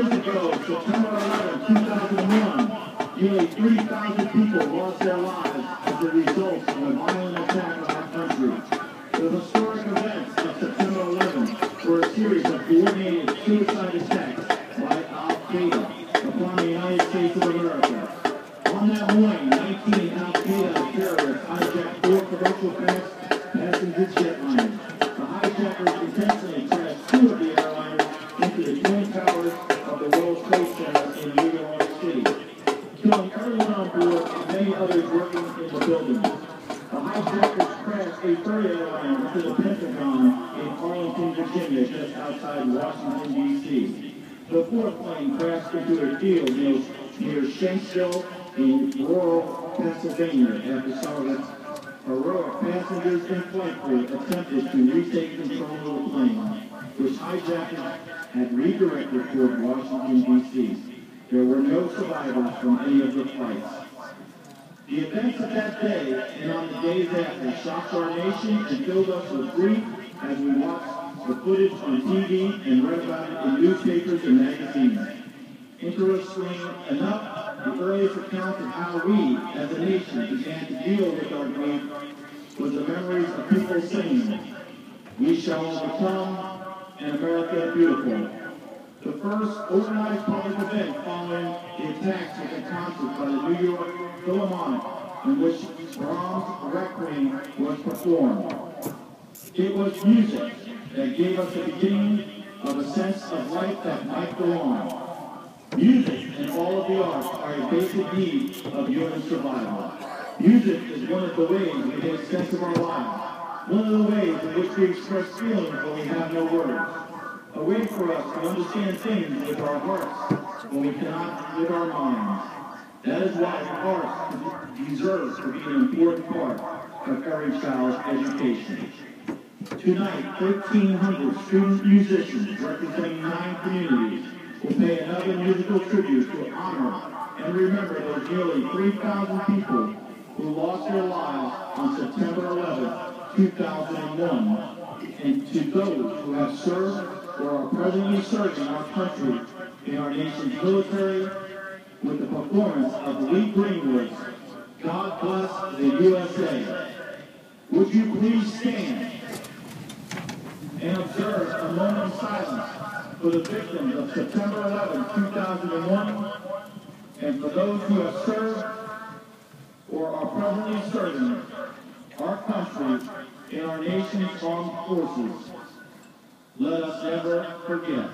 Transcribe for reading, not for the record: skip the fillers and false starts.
years ago, September 11, 2001, nearly 3,000 people lost their lives as a result of a violent attack on our country. The historic events of September 11 were a series of coordinated suicide attacks by Al-Qaeda upon the United States of America. On that morning, 19 Al-Qaeda terrorists hijacked 4 commercial passenger jetliners. The hijackers intentionally crashed 2 of the airliners into the twin towers of the World Trade Center in New York City, killing everyone on board and many others working in the building. The hijackers crashed a third airliner into the Pentagon in Arlington, Virginia, just outside Washington, D.C. The 4th plane crashed into a field near Shanksville in rural Pennsylvania after some of its heroic passengers and flight crew attempted to retake control of the plane, which hijackers had redirected toward Washington, D.C. There were no survivors from any of the flights. The events of that day and on the days after shocked our nation and filled us with grief as we watched the footage on TV and read about it in newspapers and magazines. Interestingly enough, the earliest account of how we, as a nation, began to deal with our grief was the memories of people singing, "We shall overcome," and "America Beautiful." The first organized public event following the attacks was a concert by the New York Philharmonic in which Brahms' Requiem was performed. It was music that gave us the beginning of a sense of life that might go on. Music and all of the arts are a basic need of human survival. Music is one of the ways we make sense of our lives, one of the ways in which we express feelings when we have no words, a way for us to understand things with our hearts when we cannot with our minds. That is why art deserves to be an important part of every child's education. Tonight, 1,300 student musicians representing 9 communities will pay another musical tribute to honor and remember those nearly 3,000 people who lost their lives on September 11, 2001, and to those who have served or are presently serving our country in our nation's military with the performance of Lee Greenwood's "God Bless the USA." Would you please stand and observe a moment of silence for the victims of September 11, 2001, and for those who have served or are presently serving our country in our nation's armed forces. Let us never forget.